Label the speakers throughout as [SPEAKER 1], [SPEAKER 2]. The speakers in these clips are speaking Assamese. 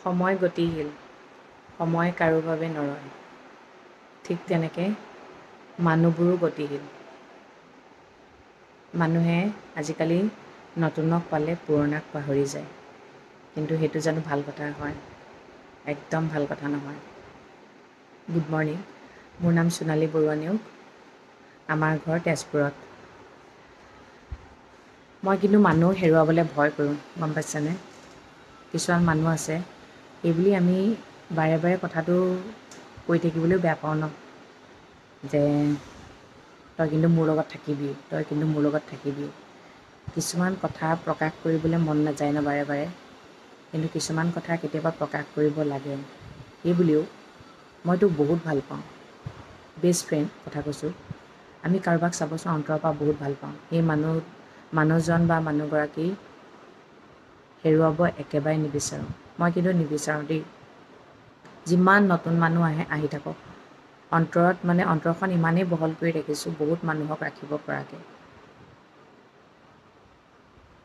[SPEAKER 1] সময় গতিশীল, সময় কাৰো বাবে নৰয়। ঠিক তেনেকৈ মানুহবোৰো গতিশীল। মানুহে আজিকালি নতুনক পালে পুৰণাক পাহৰি যায়, কিন্তু সেইটো জানো ভাল কথা হয়? একদম ভাল কথা নহয়। গুড মৰ্ণিং, মোৰ নাম সোণালী বৰুৱা নেওগ, আমাৰ ঘৰ তেজপুৰত। মই কিন্তু মানুহ হেৰুৱাবলৈ ভয় কৰোঁ, গম পাইছেনে? কিছুমান মানুহ আছে, এইবুলি আমি বাৰে বাৰে কথাটো কৈ থাকিবলৈও বেয়া পাওঁ ন, যে তই কিন্তু মোৰ লগত থাকিবি, তই কিন্তু মোৰ লগত থাকিবি। কিছুমান কথা প্ৰকাশ কৰিবলৈ মন নাযায় ন বাৰে বাৰে, কিন্তু কিছুমান কথা কেতিয়াবা প্ৰকাশ কৰিব লাগে। সেইবুলিও মই তোক বহুত ভাল পাওঁ, বেষ্ট ফ্ৰেণ্ড কথা কৈছোঁ। আমি কাৰোবাক চাবচোন অন্তৰৰ পৰা বহুত ভাল পাওঁ, সেই মানুহজন বা মানুহগৰাকী হেৰুৱাব একেবাৰে নিবিচাৰোঁ। মই কিন্তু নিবিচাৰোঁ দেই। যিমান নতুন মানুহ আহি থাকক, অন্তৰখন ইমানেই বহল কৰি ৰাখিছোঁ বহুত মানুহক ৰাখিব পৰাকৈ।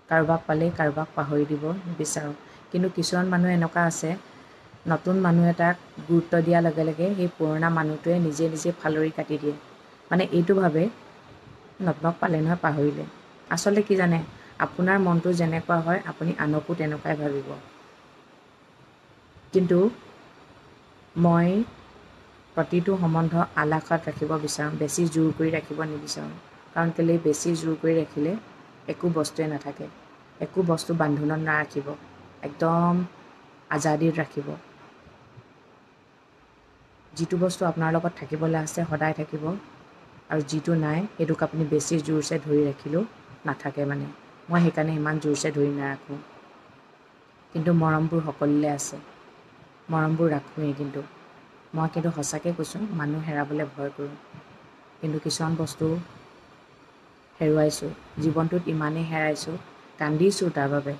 [SPEAKER 1] কাৰোবাক পালেই কাৰোবাক পাহৰি দিব নিবিচাৰোঁ। কিন্তু কিছুমান মানুহ এনেকুৱা আছে, নতুন মানুহ এটাক গুৰুত্ব দিয়াৰ লগে লগে সেই পুৰণা মানুহটোৱে নিজে নিজে ফালৰি কাটি দিয়ে। মানে এইটো ভাবে নতুনক পালে নহয় পাহৰিলে। আচলতে কি জানে, আপোনাৰ মনটো যেনেকুৱা হয় আপুনি আনকো তেনেকুৱাই ভাবিব। কিন্তু মই প্ৰতিটো সম্বন্ধ আলাসত ৰাখিব বিচাৰোঁ, বেছি জোৰ কৰি ৰাখিব নিবিচাৰোঁ। কাৰণ কেলৈ, বেছি জোৰ কৰি ৰাখিলে একো বস্তুৱে নাথাকে, একো বস্তু বান্ধোনত নাৰাখিব, একদম আজাদিত ৰাখিব। যিটো বস্তু আপোনাৰ লগত থাকিবলৈ আছে সদায় থাকিব, আৰু যিটো নাই সেইটোক আপুনি বেছি জোৰছে ধৰি ৰাখিলেও নাথাকে। মানে মই সেইকাৰণে ইমান জোৰছে ধৰি নাৰাখোঁ। কিন্তু মৰমবোৰ সকলোলৈ আছে, মৰমবোৰ ৰাখোঁৱেই। কিন্তু মই সঁচাকৈ কৈছোঁ, মানুহ হেৰাবলৈ ভয় কৰোঁ। কিন্তু কিছুমান বস্তু হেৰুৱাইছোঁ, জীৱনটোত ইমানেই হেৰাইছোঁ, কান্দিছোঁ তাৰ বাবে।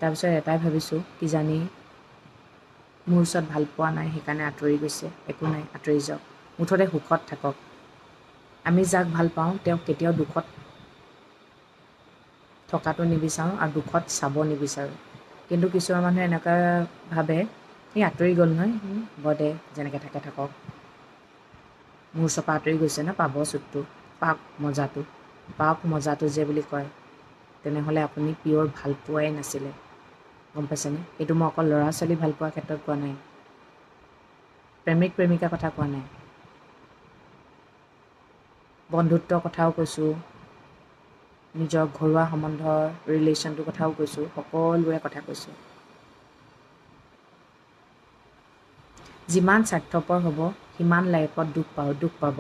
[SPEAKER 1] তাৰপিছত এটাই ভাবিছোঁ, কিজানি মোৰ ওচৰত ভাল পোৱা নাই সেইকাৰণে আঁতৰি গৈছে। একো নাই, আঁতৰি যাওক, মুঠতে সুখত থাকক। আমি যাক ভাল পাওঁ তেওঁক কেতিয়াও দুখত থকাটো নিবিচাৰোঁ আৰু দুখত চাব নিবিচাৰোঁ। কিন্তু কিছুমান মানুহে এনেকুৱা ভাবে, এই আঁতৰি গ'ল নহয়, হ'ব দে যেনেকৈ থাকে থাকক, মোৰ ওচৰৰ পৰা আঁতৰি গৈছে ন, পাব চুটটো, পাওক মজাটো যে বুলি কয়, তেনেহ'লে আপুনি পিয়ৰ ভাল পোৱাই নাছিলে, গম পাইছেনে? এইটো মই অকল ল'ৰা ছোৱালী ভাল পোৱাৰ ক্ষেত্ৰত কোৱা নাই, প্ৰেমিক প্ৰেমিকাৰ কথা কোৱা নাই, বন্ধুত্বৰ কথাও কৈছোঁ, নিজৰ ঘৰুৱা সম্বন্ধৰ ৰিলেশ্যনটোৰ কথাও কৈছোঁ, সকলোৰে কথা কৈছোঁ। যিমান স্বাৰ্থপৰ হ'ব সিমান লাইফত দুখ পাব।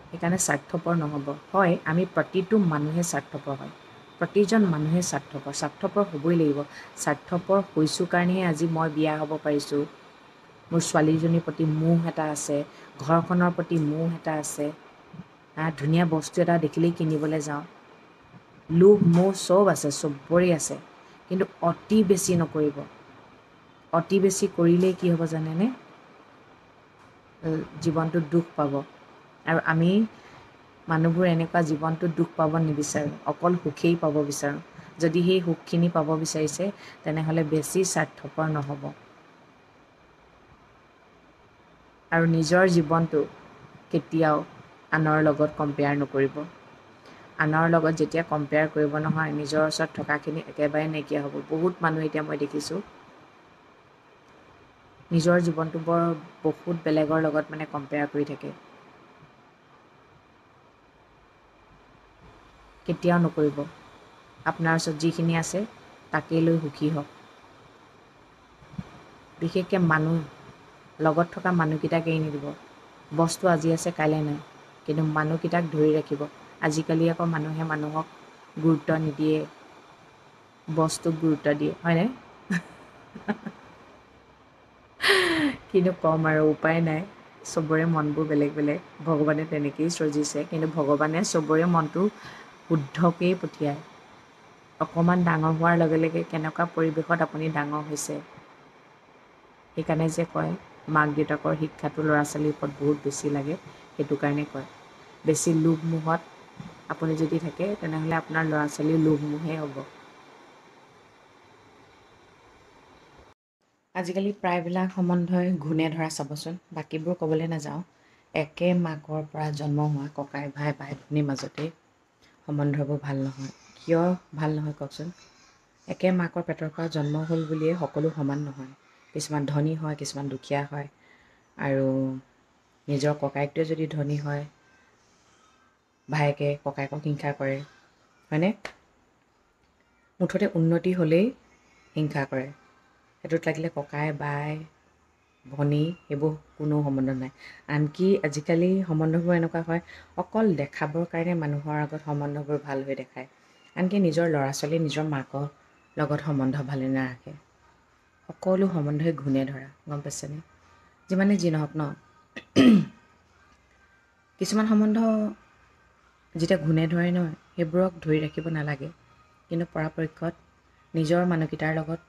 [SPEAKER 1] সেইকাৰণে স্বাৰ্থপৰ নহ'ব। হয়, আমি প্ৰতিটো মানুহে স্বাৰ্থপৰ হয়, প্ৰতিজন মানুহে স্বাৰ্থপৰ হ'বই লাগিব। স্বাৰ্থপৰ হৈছোঁ কাৰণেহে আজি মই বিয়া হ'ব পাৰিছোঁ, মোৰ ছোৱালীজনীৰ প্ৰতি মোহ এটা আছে, ঘৰখনৰ প্ৰতি মোহ এটা আছে, ধুনীয়া বস্তু এটা দেখিলেই কিনিবলৈ যাওঁ, লোভ মোহ চব আছে, চবৰে আছে। কিন্তু অতি বেছি নকৰিব। অতি বেছি কৰিলেই কি হ'ব জানেনে? জীৱনটোত দুখ পাব। আৰু আমি মানুহবোৰ এনেকুৱা, জীৱনটোত দুখ পাব নিবিচাৰোঁ, অকল সুখেই পাব বিচাৰোঁ। যদি সেই সুখখিনি পাব বিচাৰিছে তেনেহ'লে বেছি স্বাৰ্থপৰ নহ'ব। আৰু নিজৰ জীৱনটো কেতিয়াও আনৰ লগত কম্পেয়াৰ নকৰিব। আনৰ লগত যেতিয়া কম্পেয়াৰ কৰিব নহয়, নিজৰ ওচৰত থকাখিনি একেবাৰে নাইকিয়া হ'ব। বহুত মানুহ এতিয়া মই দেখিছোঁ নিজৰ জীৱনটো বহুত বেলেগৰ লগত মানে কম্পেয়াৰ কৰি থাকে। কেতিয়াও নকৰিব। আপোনাৰ ওচৰত যিখিনি আছে তাকেই লৈ সুখী হওক। বিশেষকৈ লগত থকা মানুহকেইটাক এৰি নিদিব। বস্তু আজি আছে কাইলৈ নাই, কিন্তু মানুহকেইটাক ধৰি ৰাখিব। আজিকালি আকৌ মানুহে মানুহক গুৰুত্ব নিদিয়ে, বস্তুক গুৰুত্ব দিয়ে, হয়নে? কিনো ক'ম আৰু, উপায় নাই, চবৰে মনবোৰ বেলেগ বেলেগ, ভগৱানে তেনেকেই সৃজিছে। কিন্তু ভগৱানে চবৰে মনটো শুদ্ধকেই পঠিয়ায়। অকণমান ডাঙৰ হোৱাৰ লগে লগে কেনেকুৱা পৰিৱেশত আপুনি ডাঙৰ হৈছে, সেইকাৰণে যে কয় মাক দেউতাকৰ শিক্ষাটো ল'ৰা ছোৱালীৰ ওপৰত বহুত বেছি লাগে, সেইটো কাৰণে কয়। বেছি লোভ মোহত আপুনি যদি থাকে তেনেহ'লে আপোনাৰ ল'ৰা ছোৱালী লোভ মোহে হ'ব। আজিকালি প্ৰায়বিলাক সম্বন্ধই ঘূণে ধৰা চাবচোন, বাকীবোৰ ক'বলৈ নাযাওঁ। একে মাকৰ পৰা জন্ম হোৱা ককাই ভাই ভাই ভনীৰ মাজতেই সম্বন্ধবোৰ ভাল নহয়। কিয় ভাল নহয় কওকচোন? একে মাকৰ পেটৰ পৰা জন্ম হ'ল বুলিয়ে সকলো সমান নহয়। কিছুমান ধনী হয়, কিছুমান দুখীয়া হয়। আৰু নিজৰ ককায়েকটোৱে যদি ধনী হয়, ভায়েকে ককায়েকক হিংসা কৰে, হয়নে? মুঠতে উন্নতি হ'লেই হিংসা কৰে। সেইটোত লাগিলে ককাই বাই ভনী সেইবোৰ কোনো সম্বন্ধ নাই। আনকি আজিকালি সম্বন্ধবোৰ এনেকুৱা হয়, অকল দেখাবৰ কাৰণে মানুহৰ আগত সম্বন্ধবোৰ ভাল হৈ দেখায়। আনকি নিজৰ ল'ৰা ছোৱালী নিজৰ মাকৰ লগত সম্বন্ধ ভালে নাৰাখে। সকলো সম্বন্ধই ঘূণে ধৰা, গম পাইছেনে? যিমানে যি নহওক ন, কিছুমান সম্বন্ধ যেতিয়া ঘূণে ধৰে নহয়, সেইবোৰক ধৰি ৰাখিব নালাগে। কিন্তু পৰাপক্ষত নিজৰ মানুহকেইটাৰ লগত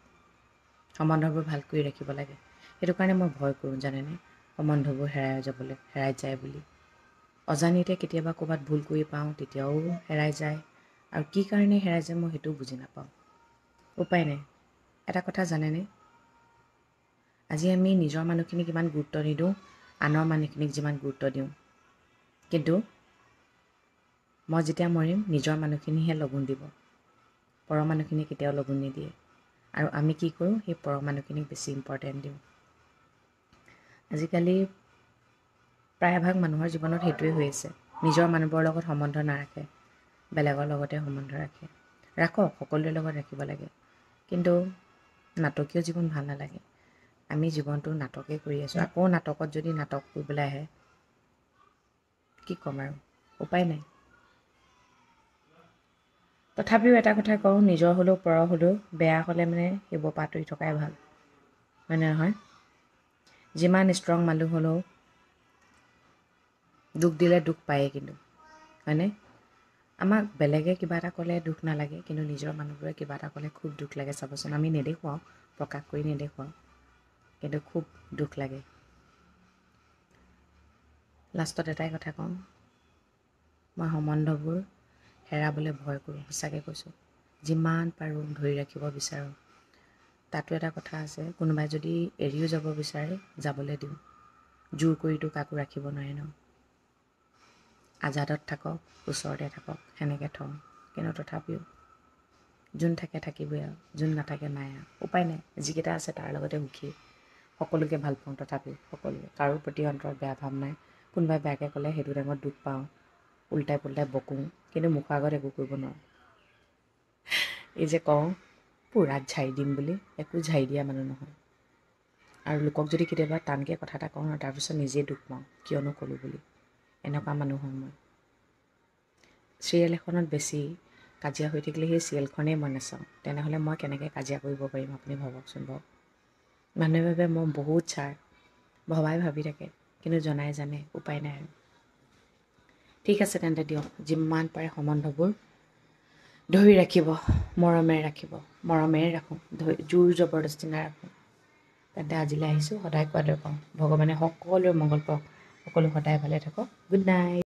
[SPEAKER 1] সম্বন্ধবোৰ ভাল কৰি ৰাখিব লাগে। সেইটো কাৰণে মই ভয় কৰোঁ জানেনে, সম্বন্ধবোৰ হেৰাই যায় বুলি। অজানিতে কেতিয়াবা ক'ৰবাত ভুল কৰি পাওঁ, তেতিয়াও হেৰাই যায়। আৰু কি কাৰণে হেৰাই যায় মই সেইটোও বুজি নাপাওঁ। উপায় নাই। এটা কথা জানেনে, আজি আমি নিজৰ মানুহখিনিক ইমান গুৰুত্ব নিদিওঁ, আনৰ মানুহখিনিক যিমান গুৰুত্ব দিওঁ। কিন্তু মই যেতিয়া মৰিম, নিজৰ মানুহখিনিহে লগুণ দিব, পৰৰ মানুহখিনি কেতিয়াও লগুণ নিদিয়ে। আৰু আমি কি কৰোঁ, সেই পৰৰ মানুহখিনিক বেছি ইম্পৰ্টেণ্ট দিওঁ। আজিকালি প্ৰায়ভাগ মানুহৰ জীৱনত সেইটোৱে হৈ আছে। নিজৰ মানুহবোৰৰ লগত সম্বন্ধ নাৰাখে, বেলেগৰ লগতে সম্বন্ধ ৰাখে। ৰাখক, সকলোৰে লগত ৰাখিব লাগে। কিন্তু নাটকীয় জীৱন ভাল নালাগে। আমি জীৱনটো নাটকেই কৰি আছোঁ। আকৌ নাটকত যদি নাটক কৰিবলৈ আহে, কি ক'ম আৰু, উপায় নাই। তথাপিও এটা কথা কওঁ, নিজৰ হ'লেও পৰৰ হ'লেও বেয়া হ'লে মানে সেইবোৰ পৰা আঁতৰি থকাই ভাল, হয়নে নহয়? যিমান ষ্ট্ৰং মানুহ হ'লেও দুখ দিলে দুখ পায়েই, কিন্তু হয়নে? আমাক বেলেগে কিবা এটা ক'লে দুখ নালাগে, কিন্তু নিজৰ মানুহবোৰে কিবা এটা ক'লে খুব দুখ লাগে চাবচোন। আমি নেদেখুৱাওঁ, প্ৰকাশ কৰি নেদেখুৱাওঁ, কিন্তু খুব দুখ লাগে। লাষ্টত এটাই কথা কওঁ, মই সম্বন্ধবোৰ হেৰাবলৈ ভয় কৰোঁ, সঁচাকৈ কৈছোঁ। যিমান পাৰোঁ ধৰি ৰাখিব বিচাৰোঁ। তাতো এটা কথা আছে, কোনোবাই যদি এৰিও যাব বিচাৰে, যাবলৈ দিওঁ। জোৰ কৰিতো কাকো ৰাখিব নোৱাৰে ন। আজাদত থাকক, ওচৰতে থাকক, সেনেকৈ থওঁ। কিন্তু তথাপিও যোন থাকে থাকিবই আৰু, যোন নাথাকে নাই আৰু, উপায় নাই। যিকেইটা আছে তাৰ লগতে সুখী। সকলোকে ভাল পাওঁ, তথাপিও সকলোকে, কাৰো প্ৰতি অন্তৰত বেয়া ভাৱ নাই। কোনোবাই বেয়াকৈ ক'লে সেইটো টাইমত দুখ পাওঁ, উল্টাই পুল্টাই বকোঁ, কিন্তু মুখৰ আগত একো কৰিব নোৱাৰোঁ। এই যে কওঁ পূৰাত ঝাৰি দিম বুলি, একো ঝাৰি দিয়া মানুহ নহয়। আৰু লোকক যদি কেতিয়াবা টানকৈ কথা এটা কওঁ, তাৰপিছত নিজেই দুখ পাওঁ, কিয়নো ক'লোঁ বুলি। এনেকুৱা মানুহ হয় মই। চিৰিয়েল এখনত বেছি কাজিয়া হৈ থাকিলে সেই চিৰিয়েলখনেই মই নাচাওঁ। তেনেহ'লে মই কেনেকৈ কাজিয়া কৰিব পাৰিম আপুনি ভাবকচোন বাৰু। মানুহে ভাবে মই বহুত ছাৰ, ভবাই ভাবি থাকে, কিন্তু জনাই জানে, উপায় নাই আৰু। ঠিক আছে তেন্তে দিয়ক, যিমান পাৰে সম্বন্ধবোৰ ধৰি ৰাখিব, মৰমেৰে ৰাখিব, মৰমেৰে ৰাখোঁ, জোৰ জবৰদস্তি নাৰাখোঁ। তেন্তে আজিলৈ আহিছোঁ, সদায় কোৱাৰ দৰে পাওঁ। ভগৱানে সকলোৰে মংগল কৰক, সকলো সদায় ভালে থাকক। Good night.